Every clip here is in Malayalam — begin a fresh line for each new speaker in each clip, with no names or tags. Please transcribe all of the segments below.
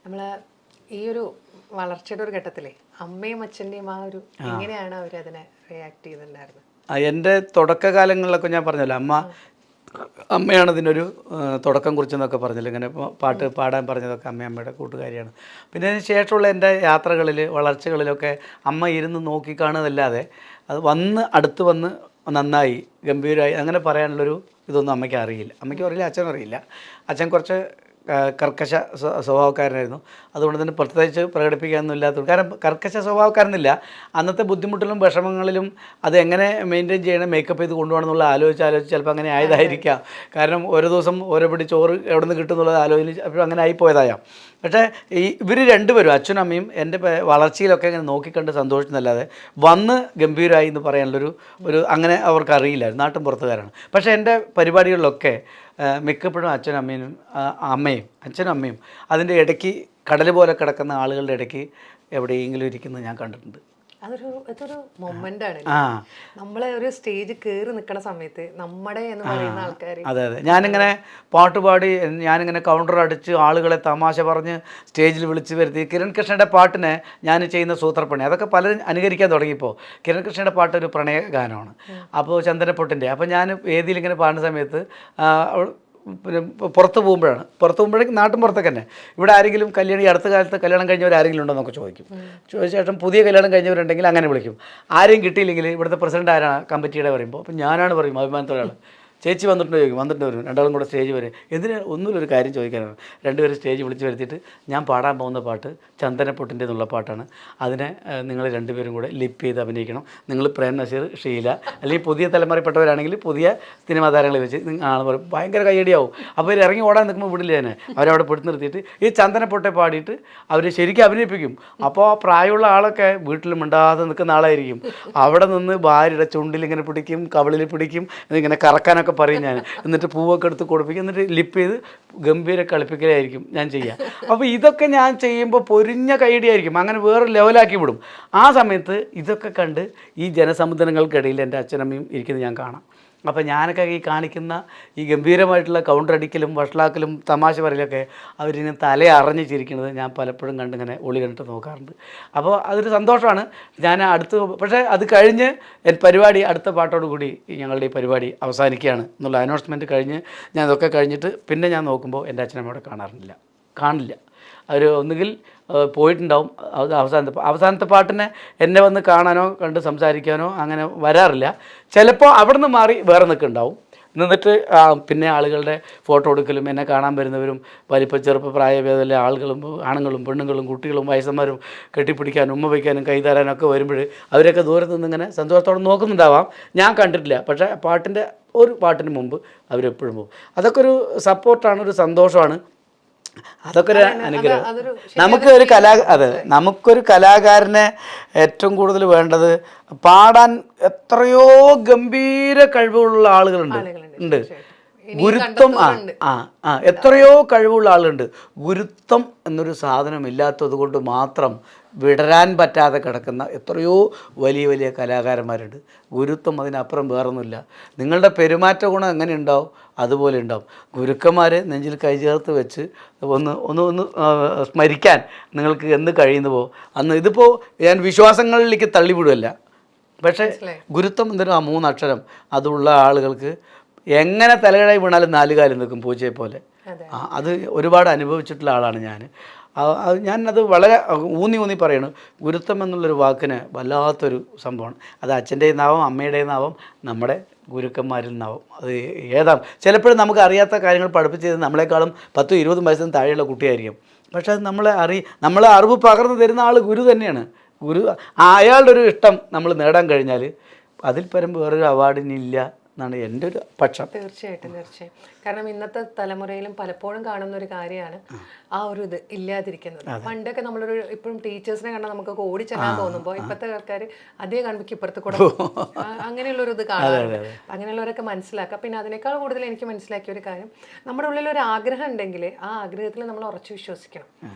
നമ്മള് ഈ ഒരു വളർച്ചയുടെ ഒരു ഘട്ടത്തിലെ അമ്മയും അച്ഛൻ്റെയും ആ ഒരു എങ്ങനെയാണ് അവരതിനെ റിയാക്ട് ചെയ്തിട്ടുണ്ടായിരുന്നത്?
എൻ്റെ തുടക്കകാലങ്ങളിലൊക്കെ ഞാൻ പറഞ്ഞല്ലോ, അമ്മയാണ് ഇതിനൊരു തുടക്കം കുറിച്ചെന്നൊക്കെ പറഞ്ഞല്ലോ. ഇങ്ങനെ പാട്ട് പാടാൻ പറഞ്ഞതൊക്കെ അമ്മയുടെ കൂട്ടുകാരിയാണ്. പിന്നെ അതിന് ശേഷമുള്ള എൻ്റെ യാത്രകളിൽ വളർച്ചകളിലൊക്കെ അമ്മ ഇരുന്ന് നോക്കിക്കാണുന്നതല്ലാതെ അത് അടുത്ത് വന്ന് നന്നായി ഗംഭീരമായി അങ്ങനെ പറയാനുള്ളൊരു ഇതൊന്നും അമ്മയ്ക്ക് അറിയില്ല. അമ്മയ്ക്കും അറിയില്ല, അച്ഛനറിയില്ല. അച്ഛൻ കുറച്ച് കർക്കശ സ്വഭാവക്കാരനായിരുന്നു. അതുകൊണ്ട് തന്നെ പ്രത്യേകിച്ച് പ്രകടിപ്പിക്കാനൊന്നും ഇല്ലാത്ത, കാരണം കർക്കശ സ്വഭാവക്കാരനില്ല, അന്നത്തെ ബുദ്ധിമുട്ടിലും വിഷമങ്ങളിലും അത് എങ്ങനെ മെയിൻറ്റെയിൻ ചെയ്യണം, മേക്കപ്പ് ചെയ്ത് കൊണ്ടുപോകണമെന്നുള്ള ആലോചിച്ച് ചിലപ്പോൾ അങ്ങനെ ആയതായിരിക്കാം. കാരണം ഓരോ ദിവസം ഓരോ പിടി ചോറ് എവിടെ നിന്ന് കിട്ടും എന്നുള്ളത് ആലോചിച്ച് അപ്പോൾ അങ്ങനെ ആയിപ്പോയതായാം. പക്ഷേ ഇവർ രണ്ടുപേരും അച്ഛനും അമ്മയും എൻ്റെ വളർച്ചയിലൊക്കെ ഇങ്ങനെ നോക്കിക്കണ്ട് സന്തോഷിക്കുന്നല്ലാതെ വന്ന് ഗംഭീരമായി എന്ന് പറയാനുള്ളൊരു അങ്ങനെ അവർക്കറിയില്ലായിരുന്നു. നാട്ടും പുറത്തുകാരാണ്. പക്ഷേ എൻ്റെ പരിപാടികളിലൊക്കെ മിക്കപ്പോഴും അച്ഛനും അമ്മയും അതിൻ്റെ ഇടയ്ക്ക് കടൽ പോലെ കിടക്കുന്ന ആളുകളുടെ ഇടയ്ക്ക് എവിടെയെങ്കിലും ഇരിക്കുന്നത് ഞാൻ കണ്ടിട്ടുണ്ട്.
ഇതൊരു മൊമെന്റ് ആണ്. നമ്മളെ ഒരു സ്റ്റേജ് കയറി നിൽക്കുന്ന സമയത്ത് നമ്മുടെ എന്ന് പറയുന്ന ആൾക്കാർ,
അതെ ഞാനിങ്ങനെ പാട്ടുപാടി, ഞാനിങ്ങനെ കൗണ്ടർ അടിച്ച് ആളുകളെ തമാശ പറഞ്ഞ് സ്റ്റേജിൽ വിളിച്ച് വരുത്തി. കിരൺ കൃഷ്ണയുടെ പാട്ടിനെ ഞാൻ ചെയ്യുന്ന സൂത്രപ്പണി അതൊക്കെ പലരും അനുകരിക്കാൻ തുടങ്ങിയപ്പോൾ. കിരൺ കൃഷ്ണയുടെ പാട്ട് ഒരു പ്രണയ ഗാനമാണ്. അപ്പോൾ ചന്ദനപ്പൊട്ടിൻ്റെ, അപ്പോൾ ഞാൻ വേദിയിൽ ഇങ്ങനെ പാടുന്ന സമയത്ത് പിന്നെ പുറത്ത് പോകുമ്പോഴേക്കും നാട്ടും പുറത്തൊക്കെ തന്നെ ഇവിടെ ആരെങ്കിലും കല്യാണം, ഈ അടുത്ത കാലത്ത് കല്യാണം കഴിഞ്ഞവരാരെങ്കിലും ഉണ്ടോ എന്നൊക്കെ ചോദിക്കും. ചോദിച്ച ശേഷം പുതിയ കല്യാണം കഴിഞ്ഞവരുണ്ടെങ്കിൽ അങ്ങനെ വിളിക്കും. ആരെയും കിട്ടിയില്ലെങ്കിൽ ഇവിടുത്തെ പ്രസിഡന്റ് ആരാണ് കമ്മിറ്റിയുടെ പറയുമ്പോൾ അപ്പോൾ ഞാനാണ് പറയും അഭിമാനത്തോടെ, ചേച്ചി വന്നിട്ടുണ്ടോ ചോദിക്കും. വന്നിട്ട് വരും, രണ്ടാളും കൂടെ സ്റ്റേജ് വരെ. ഒന്നുമില്ലൊരു കാര്യം ചോദിക്കാനാണ്. രണ്ടുപേരും സ്റ്റേജ് വിളിച്ച് വരുത്തിയിട്ട് ഞാൻ പാടാൻ പോകുന്ന പാട്ട് ചന്ദനപ്പൊട്ടിൻ്റെ എന്നുള്ള പാട്ടാണ്. അതിനെ നിങ്ങൾ രണ്ടുപേരും കൂടെ ലിപ്പ് ചെയ്ത് അഭിനയിക്കണം. നിങ്ങൾ പ്രേം നസീർ, ഷീല, അല്ലെങ്കിൽ പുതിയ തലമുറയിൽപ്പെട്ടവരാണെങ്കിൽ പുതിയ സിനിമാ താരങ്ങളെ വെച്ച് നിങ്ങൾ പറയും. ഭയങ്കര കയ്യടിയാവും. അപ്പോൾ ഇവർ ഇറങ്ങി ഓടാൻ നിൽക്കുമ്പോൾ വിടില്ല ഞാൻ. അവരവിടെ പെടുത്ത് നിർത്തിയിട്ട് ഈ ചന്ദനപ്പൊട്ടെ പാടിയിട്ട് അവർ ശരിക്കും അഭിനയിപ്പിക്കും. അപ്പോൾ ആ പ്രായമുള്ള ആളൊക്കെ വീട്ടിൽ മിണ്ടാതെ നിൽക്കുന്ന ആളായിരിക്കും. അവിടെ നിന്ന് ഭാര്യയുടെ ചുണ്ടിൽ ഇങ്ങനെ പിടിക്കും, കവിളിൽ പിടിക്കും, ഇങ്ങനെ കറക്കാനൊക്കെ പറയും ഞാൻ. എന്നിട്ട് പൂവൊക്കെ എടുത്ത് കൊടുപ്പിക്കും, എന്നിട്ട് ലിപ്പ് ചെയ്ത് ഗംഭീര കളിപ്പിക്കലായിരിക്കും ഞാൻ ചെയ്യുക. അപ്പോൾ ഇതൊക്കെ ഞാൻ ചെയ്യുമ്പോൾ പൊരിഞ്ഞ കൈയടിയായിരിക്കും. അങ്ങനെ വേറെ ലെവലാക്കി വിടും. ആ സമയത്ത് ഇതൊക്കെ കണ്ട് ഈ ജനസമുദ്രങ്ങൾക്കിടയിൽ എൻ്റെ അച്ഛനമ്മയും ഇരിക്കുന്നത് ഞാൻ കാണാം. അപ്പോൾ ഞാനൊക്കെ ഈ കാണിക്കുന്ന ഈ ഗംഭീരമായിട്ടുള്ള കൗണ്ടർ അടിക്കലും വഷളാക്കലും തമാശ പറയലൊക്കെ അവരിങ്ങനെ തലയറിഞ്ഞ് ചിരിക്കുന്നത് ഞാൻ പലപ്പോഴും കണ്ടിങ്ങനെ ഒളി കണ്ടിട്ട് നോക്കാറുണ്ട്. അപ്പോൾ അതൊരു സന്തോഷമാണ്. ഞാൻ പക്ഷേ അത് കഴിഞ്ഞ് പരിപാടി അടുത്ത പാട്ടോട് കൂടി ഞങ്ങളുടെ ഈ പരിപാടി അവസാനിക്കുകയാണ് എന്നുള്ള അനൗൺസ്മെൻറ്റ് കഴിഞ്ഞ് ഞാൻ ഇതൊക്കെ കഴിഞ്ഞിട്ട് പിന്നെ ഞാൻ നോക്കുമ്പോൾ എൻ്റെ അച്ഛനമ്മയോടെ കാണില്ല. അവർ ഒന്നുകിൽ പോയിട്ടുണ്ടാവും. അവസാനത്തെ പാട്ടിനെ എന്നെ വന്ന് കാണാനോ കണ്ട് സംസാരിക്കാനോ അങ്ങനെ വരാറില്ല. ചിലപ്പോൾ അവിടെ നിന്ന് മാറി വേറെ നിൽക്കുന്നുണ്ടാവും. എന്നിട്ട് പിന്നെ ആളുകളുടെ ഫോട്ടോ എടുക്കലും എന്നെ കാണാൻ വരുന്നവരും ചെറുപ്പ പ്രായഭേദമുള്ള ആണുങ്ങളും പെണ്ണുങ്ങളും കുട്ടികളും വയസ്സന്മാരും കെട്ടിപ്പിടിക്കാനും ഉമ്മ വയ്ക്കാനും കൈ തരാനൊക്കെ വരുമ്പോൾ അവരൊക്കെ ദൂരത്ത് നിന്ന് ഇങ്ങനെ സന്തോഷത്തോടെ നോക്കുന്നുണ്ടാവാം. ഞാൻ കണ്ടിട്ടില്ല. പക്ഷേ ഒരു പാട്ടിന് മുമ്പ് അവരെപ്പോഴും പോകും. അതൊക്കെ ഒരു സപ്പോർട്ടാണ്, ഒരു സന്തോഷമാണ്. അതൊക്കെ ഒരു അനുഗ്രഹം. നമുക്കൊരു കലാകാരനെ ഏറ്റവും കൂടുതൽ വേണ്ടത് പാടാൻ എത്രയോ ഗംഭീര കഴിവുള്ള ആളുകളുണ്ട്. ഗുരുത്വം എത്രയോ കഴിവുള്ള ആളുകളുണ്ട്. ഗുരുത്വം എന്നൊരു സാധനം ഇല്ലാത്തത് കൊണ്ട് മാത്രം വിടരാൻ പറ്റാതെ കിടക്കുന്ന എത്രയോ വലിയ കലാകാരന്മാരുണ്ട്. ഗുരുത്വം അതിനപ്പുറം വേറൊന്നുമില്ല. നിങ്ങളുടെ പെരുമാറ്റ ഗുണം എങ്ങനെ ഉണ്ടാവും അതുപോലെ ഉണ്ടാവും. ഗുരുക്കന്മാരെ നെഞ്ചിൽ കൈ ചേർത്ത് വെച്ച് ഒന്ന് സ്മരിക്കാൻ നിങ്ങൾക്ക് എന്ന് കഴിയുന്നുവോ അന്ന്. ഇതിപ്പോൾ ഞാൻ വിശ്വാസങ്ങളിലേക്ക് തള്ളിവിടുമല്ല. പക്ഷേ ഗുരുത്വം എന്തിനും ആ 3 അക്ഷരം അതുള്ള ആളുകൾക്ക് എങ്ങനെ തലകടായി വീണാലും 4 കാലിൽ നിൽക്കും പൂച്ചയെ പോലെ. അത് ഒരുപാട് അനുഭവിച്ചിട്ടുള്ള ആളാണ് ഞാനത് വളരെ ഊന്നി പറയണം. ഗുരുത്വം എന്നുള്ളൊരു വാക്കിന് വല്ലാത്തൊരു സംഭവമാണ്. അത് അച്ഛൻ്റെ നിന്നാവാം, അമ്മയുടെ നിന്നാവാം, നമ്മുടെ ഗുരുക്കന്മാരിൽ നിന്നാവും. അത് ചിലപ്പോഴും നമുക്ക് അറിയാത്ത കാര്യങ്ങൾ പഠിപ്പിച്ച് ചെയ്ത് നമ്മളെക്കാളും 10-20 വയസ്സിന് താഴെയുള്ള കുട്ടിയായിരിക്കും. പക്ഷേ അത് നമ്മളെ അറിവ് പകർന്നു തരുന്ന ആൾ ഗുരു തന്നെയാണ്. അയാളുടെ ഒരു ഇഷ്ടം നമ്മൾ നേടാൻ കഴിഞ്ഞാൽ അതിൽ പരം വേറൊരു അവാർഡിനില്ല എന്നാണ് എൻ്റെ ഒരു പക്ഷം.
തീർച്ചയായിട്ടും. കാരണം ഇന്നത്തെ തലമുറയിലും പലപ്പോഴും കാണുന്ന ഒരു കാര്യമാണ് ആ ഒരു ഇത് ഇല്ലാതിരിക്കുന്നത്. പണ്ടൊക്കെ നമ്മളൊരു ഇപ്പോഴും ടീച്ചേഴ്സിനെ കണ്ടാൽ നമുക്ക് ഓടിച്ചെല്ലാൻ തോന്നുമ്പോൾ ഇപ്പോഴത്തെ ആൾക്കാർ അതേ കാണുമ്പോൾ ഇപ്പുറത്ത് കൂടെ അങ്ങനെയുള്ളൊരു ഇത് കാണാറുണ്ട്. അങ്ങനെയുള്ളവരൊക്കെ മനസ്സിലാക്കുക. പിന്നെ അതിനേക്കാൾ കൂടുതൽ എനിക്ക് മനസ്സിലാക്കിയ ഒരു കാര്യം, നമ്മുടെ ഉള്ളിൽ ഒരു ആഗ്രഹം ഉണ്ടെങ്കിൽ ആ ആഗ്രഹത്തിൽ നമ്മൾ ഉറച്ചു വിശ്വസിക്കണം.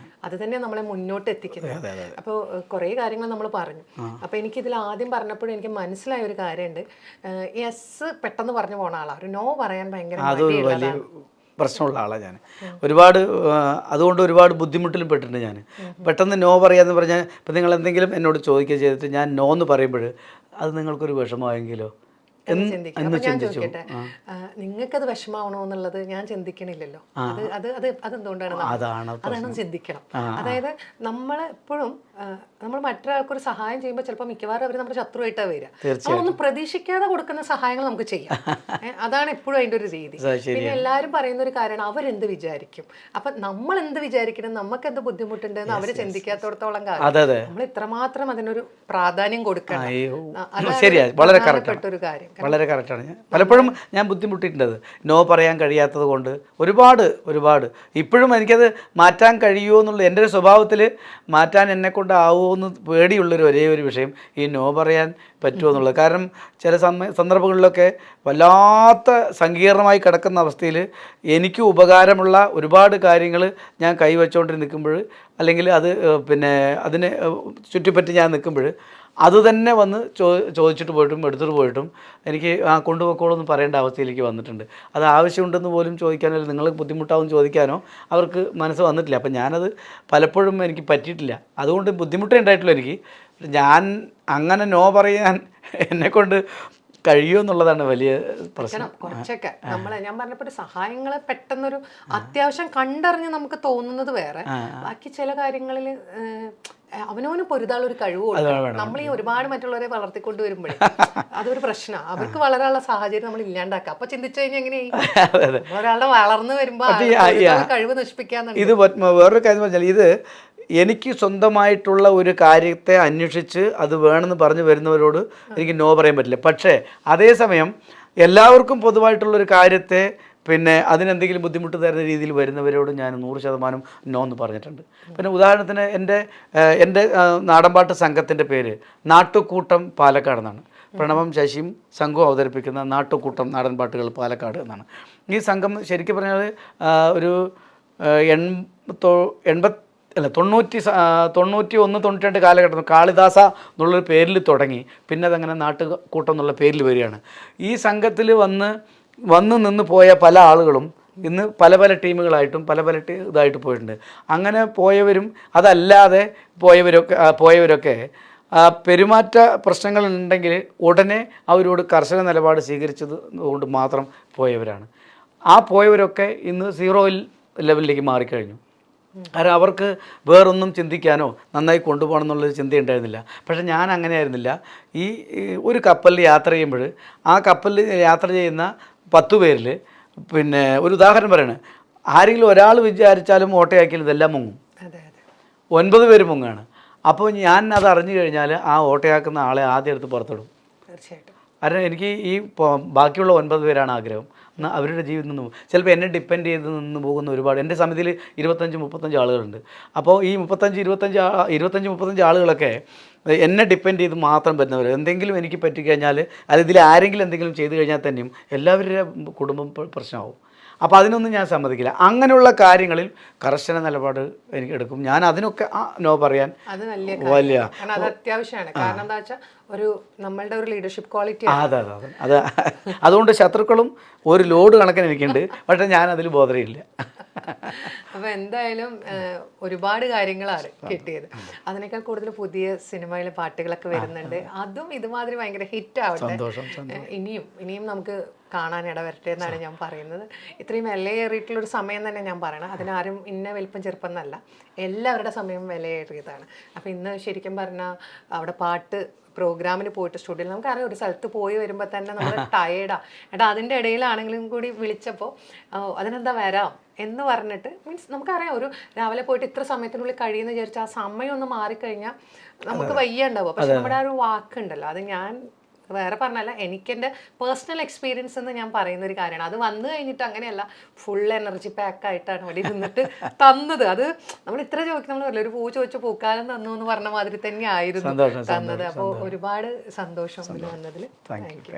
അത് തന്നെ നമ്മളെ മുന്നോട്ട് എത്തിക്കുന്നത്. അപ്പോൾ കുറേ കാര്യങ്ങൾ നമ്മൾ പറഞ്ഞു. അപ്പോൾ എനിക്കിതിൽ ആദ്യം പറഞ്ഞപ്പോഴും എനിക്ക് മനസ്സിലായ ഒരു കാര്യമുണ്ട്. യെസ് പെട്ടെന്ന് പറഞ്ഞു പോണ ആളാണ്. ഒരു നോ പറയാൻ ഭയങ്കര
പ്രശ്നമുള്ള ആളാണ് ഞാൻ. ഒരുപാട് അതുകൊണ്ട് ഒരുപാട് ബുദ്ധിമുട്ടിലും പെട്ടിട്ടുണ്ട് ഞാൻ. പെട്ടെന്ന് നോ പറയാമെന്ന് പറഞ്ഞാൽ ഇപ്പം നിങ്ങൾ എന്തെങ്കിലും എന്നോട് ചോദിക്കുക ചെയ്തിട്ട് ഞാൻ നോ എന്ന് പറയുമ്പോൾ അത് നിങ്ങൾക്കൊരു വിഷമമായെങ്കിലോ എന്ന്
ഞാൻ ചോദിക്കട്ടെ, നിങ്ങൾക്കത് വിഷമാവണോ എന്നുള്ളത് ഞാൻ ചിന്തിക്കണില്ലല്ലോ. അതെന്തുകൊണ്ടാണ് അതാണ് ചിന്തിക്കണം. അതായത് നമ്മളെപ്പോഴും നമ്മൾ മറ്റൊരാൾക്കൊരു സഹായം ചെയ്യുമ്പോൾ ചിലപ്പോൾ മിക്കവാറും അവർ നമ്മുടെ ശത്രുവായിട്ടാണ് വരിക. നമ്മളൊന്നും പ്രതീക്ഷിക്കാതെ കൊടുക്കുന്ന സഹായങ്ങൾ നമുക്ക് ചെയ്യാം. അതാണ് എപ്പോഴും അതിൻ്റെ ഒരു രീതി. പിന്നെ എല്ലാവരും പറയുന്ന ഒരു കാര്യമാണ് അവരെന്ത് വിചാരിക്കും. അപ്പൊ നമ്മൾ എന്ത് വിചാരിക്കണം, നമുക്ക് എന്ത് ബുദ്ധിമുട്ടുണ്ട് എന്ന് അവര് ചിന്തിക്കാത്തോടത്തോളം കാലം നമ്മൾ ഇത്രമാത്രം അതിനൊരു പ്രാധാന്യം കൊടുക്കണം.
വളരെ
ഒരു കാര്യം
വളരെ കറക്റ്റാണ്. പലപ്പോഴും ഞാൻ ബുദ്ധിമുട്ടിയിട്ടുണ്ട് നോ പറയാൻ കഴിയാത്തത് കൊണ്ട് ഒരുപാട് ഇപ്പോഴും എനിക്കത് മാറ്റാൻ കഴിയുമോ എന്നുള്ള എൻ്റെ ഒരു സ്വഭാവത്തിൽ മാറ്റാൻ എന്നെക്കൊണ്ട് ആവുമോ എന്ന് പേടിയുള്ളൊരു ഒരേ ഒരു വിഷയം ഈ നോ പറയാൻ പറ്റുമോ എന്നുള്ളത്. കാരണം ചില സന്ദർഭങ്ങളിലൊക്കെ വല്ലാത്ത സങ്കീർണമായി കിടക്കുന്ന അവസ്ഥയിൽ എനിക്ക് ഉപകാരമുള്ള ഒരുപാട് കാര്യങ്ങൾ ഞാൻ കൈവച്ചുകൊണ്ട് നിൽക്കുമ്പോൾ, അല്ലെങ്കിൽ അത് പിന്നെ അതിനെ ചുറ്റിപ്പറ്റി ഞാൻ നിൽക്കുമ്പോൾ അത് തന്നെ വന്ന് ചോദിച്ചിട്ട് പോയിട്ടും എടുത്തിട്ട് പോയിട്ടും എനിക്ക് കൊണ്ടുപോയിക്കോളൂ എന്ന് പറയേണ്ട അവസ്ഥയിലേക്ക് വന്നിട്ടുണ്ട്. അത് ആവശ്യമുണ്ടെന്ന് പോലും ചോദിക്കാനോ, അല്ലെങ്കിൽ നിങ്ങൾ ബുദ്ധിമുട്ടാവും ചോദിക്കാനോ അവർക്ക് മനസ്സ് വന്നിട്ടില്ല. അപ്പം ഞാനത് പലപ്പോഴും എനിക്ക് പറ്റിയിട്ടില്ല. അതുകൊണ്ട് ബുദ്ധിമുട്ടേ ഉണ്ടായിട്ടുള്ളൂ എനിക്ക്. ഞാൻ അങ്ങനെ നോ പറയാൻ എന്നെക്കൊണ്ട് കഴിയുമോ എന്നുള്ളതാണ് വലിയ പ്രശ്നം.
കുറച്ചൊക്കെ ഞാൻ പറഞ്ഞപ്പോൾ സഹായങ്ങളെ പെട്ടെന്നൊരു അത്യാവശ്യം കണ്ടറിഞ്ഞ് നമുക്ക് തോന്നുന്നത് വേറെ. ബാക്കി ചില കാര്യങ്ങളിൽ അവനവന് പൊരുതാനുള്ള ഒരു കഴിവ് കൊടുക്കണം. നമ്മൾ ഈ ഒരുപാട് മറ്റുള്ളവരെ വളർത്തിക്കൊണ്ട് വരുമ്പോഴേ അതൊരു പ്രശ്നമാണ്. അവർക്ക് വളരാനുള്ള സാഹചര്യം നമ്മൾ ഇല്ലാണ്ടാക്കുക. അപ്പൊ ചിന്തിച്ചു കഴിഞ്ഞാൽ എങ്ങനെയായി ഒരാളുടെ വളർന്നു വരുമ്പോ കഴിവ് നശിപ്പിക്കാന്നുണ്ട്.
ഇത് വേറൊരു കാര്യം പറഞ്ഞാൽ, ഇത് എനിക്ക് സ്വന്തമായിട്ടുള്ള ഒരു കാര്യത്തെ അന്വേഷിച്ച് അത് വേണമെന്ന് പറഞ്ഞു വരുന്നവരോട് എനിക്ക് നോ പറയാൻ പറ്റില്ല. പക്ഷേ അതേസമയം എല്ലാവർക്കും പൊതുവായിട്ടുള്ളൊരു കാര്യത്തെ പിന്നെ അതിനെന്തെങ്കിലും ബുദ്ധിമുട്ട് തരുന്ന രീതിയിൽ വരുന്നവരോട് ഞാൻ 100% നോ എന്ന് പറഞ്ഞിട്ടുണ്ട്. പിന്നെ ഉദാഹരണത്തിന് എൻ്റെ നാടൻപാട്ട് സംഘത്തിൻ്റെ പേര് നാട്ടുകൂട്ടം പാലക്കാട് എന്നാണ്. പ്രണവം ശശിയും സംഘവും അവതരിപ്പിക്കുന്ന നാട്ടുകൂട്ടം നാടൻപാട്ടുകൾ പാലക്കാട് എന്നാണ്. ഈ സംഘം ശരിക്കും പറഞ്ഞാൽ ഒരു 91-92 കാലഘട്ടം കാളിദാസ എന്നുള്ളൊരു പേരിൽ തുടങ്ങി. പിന്നെ അതങ്ങനെ നാട്ടുകൂട്ടം എന്നുള്ള പേരിൽ വരികയാണ്. ഈ സംഘത്തിൽ വന്ന് നിന്ന് പോയ പല ആളുകളും ഇന്ന് പല ടീമുകളായിട്ടും പല ഇതായിട്ട് പോയിട്ടുണ്ട്. അങ്ങനെ പോയവരും അതല്ലാതെ പോയവരൊക്കെ പെരുമാറ്റ പ്രശ്നങ്ങളുണ്ടെങ്കിൽ ഉടനെ അവരോട് കർശന നിലപാട് സ്വീകരിച്ചത് കൊണ്ട് മാത്രം പോയവരാണ്. പോയവരൊക്കെ ഇന്ന് 0 ലെവലിലേക്ക് മാറിക്കഴിഞ്ഞു. കാരണം അവർക്ക് വേറൊന്നും ചിന്തിക്കാനോ നന്നായി കൊണ്ടുപോകണം എന്നുള്ളൊരു ചിന്തയുണ്ടായിരുന്നില്ല. പക്ഷേ ഞാൻ അങ്ങനെ ആയിരുന്നില്ല. ഈ ഒരു കപ്പലിൽ യാത്ര ചെയ്യുമ്പോൾ ആ കപ്പലിൽ യാത്ര ചെയ്യുന്ന 10 പേരിൽ പിന്നെ ഒരു ഉദാഹരണം പറയാണ്, ആരെങ്കിലും ഒരാൾ വിചാരിച്ചാലും ഓട്ടയാക്കിയാലും ഇതെല്ലാം മുങ്ങും. 9 പേര് മുങ്ങാണ്. അപ്പോൾ ഞാൻ അത് അറിഞ്ഞു കഴിഞ്ഞാൽ ആ ഓട്ടയാക്കുന്ന ആളെ ആദ്യം എടുത്ത് പുറത്തിടും.
തീർച്ചയായിട്ടും.
കാരണം എനിക്ക് ഈ ബാക്കിയുള്ള 9 പേരാണ് ആഗ്രഹം. എന്നാൽ അവരുടെ ജീവിതത്തിൽ നിന്ന് ചിലപ്പോൾ എന്നെ ഡിപ്പെൻഡ് ചെയ്ത് നിന്ന് പോകുന്ന ഒരുപാട്, എൻ്റെ സമിതിയിൽ 25-35 ആളുകളുണ്ട്. അപ്പോൾ ഈ 25-35 ആളുകളൊക്കെ എന്നെ ഡിപ്പെൻഡ് ചെയ്ത് മാത്രം വരുന്നവർ. എന്തെങ്കിലും എനിക്ക് പറ്റിക്കഴിഞ്ഞാൽ, അല്ലെങ്കിൽ ഇതിൽ ആരെങ്കിലും എന്തെങ്കിലും ചെയ്തു കഴിഞ്ഞാൽ തന്നെയും എല്ലാവരുടെ കുടുംബം പ്രശ്നമാവും. അപ്പോൾ അതിനൊന്നും ഞാൻ സമ്മതിക്കില്ല. അങ്ങനെയുള്ള കാര്യങ്ങളിൽ കർശന നിലപാട് എനിക്ക് എടുക്കും. ഞാൻ അതിനൊക്കെ നോ പറയാൻ
അത് വലിയ അത് അത്യാവശ്യമാണ്. കാരണം എന്താ വെച്ചാൽ നമ്മളുടെ ഒരു ലീഡർഷിപ്പ് ക്വാളിറ്റി.
അതെ. അതുകൊണ്ട് ശത്രുക്കളും ഒരു ലോഡ് കണക്കിന് എനിക്കുണ്ട്. പക്ഷേ ഞാൻ അതിൽ ബോധറിയില്ല.
അപ്പൊ എന്തായാലും ഒരുപാട് കാര്യങ്ങളാണ് കിട്ടിയത്. അതിനേക്കാൾ കൂടുതൽ പുതിയ സിനിമയിലെ പാട്ടുകളൊക്കെ വരുന്നുണ്ട്. അതും ഇതുമാതിരി ഭയങ്കര ഹിറ്റ് ആവട്ടെ. ഇനിയും നമുക്ക് കാണാൻ ഇടവരട്ടെ എന്നാണ് ഞാൻ പറയുന്നത്. ഇത്രയും വിലയേറിയിട്ടുള്ളൊരു സമയം തന്നെ ഞാൻ പറയണം. അതിനാരും ഇന്ന വലിപ്പം ചെറുപ്പം എന്നല്ല, എല്ലാവരുടെ സമയം വിലയേറിയതാണ്. അപ്പോൾ ഇന്ന് ശരിക്കും പറഞ്ഞാൽ അവിടെ പാട്ട് പ്രോഗ്രാമിന് പോയിട്ട് സ്റ്റുഡിയോയിൽ നമുക്കറിയാം, ഒരു സ്ഥലത്ത് പോയി വരുമ്പോൾ തന്നെ നമ്മൾ ടയേർഡാണ്. അതിൻ്റെ ഇടയിലാണെങ്കിലും കൂടി വിളിച്ചപ്പോൾ അതിനെന്താ വരാം എന്ന് പറഞ്ഞിട്ട്, മീൻസ് നമുക്കറിയാം ഒരു രാവിലെ പോയിട്ട് ഇത്ര സമയത്തിനുള്ളിൽ കഴിയുമെന്ന് വിചാരിച്ചാൽ ആ സമയം ഒന്ന് മാറിക്കഴിഞ്ഞാൽ നമുക്ക് വയ്യ ഉണ്ടാവുക. പക്ഷെ നമ്മുടെ ആ ഒരു വാക്കുണ്ടല്ലോ, അത് ഞാൻ വേറെ പറഞ്ഞല്ല, എനിക്കെൻ്റെ പേഴ്സണൽ എക്സ്പീരിയൻസ് എന്ന് ഞാൻ പറയുന്ന ഒരു കാര്യമാണ്. അത് വന്നു കഴിഞ്ഞിട്ട് അങ്ങനെയല്ല, ഫുൾ എനർജി പാക്കായിട്ടാണ് ഇവിടെ ഇരുന്നിട്ട് തന്നത്. അത് നമ്മൾ ഇത്ര ചോദിക്കും, നമ്മൾ പറയില്ല ഒരു പൂ ചോദിച്ചു പൂക്കാലം തന്നു എന്ന് പറഞ്ഞ മാതിരി തന്നെ ആയിരുന്നു തന്നത്. അപ്പോൾ ഒരുപാട് സന്തോഷം ഇതിൽ വന്നതിൽ. Thank you.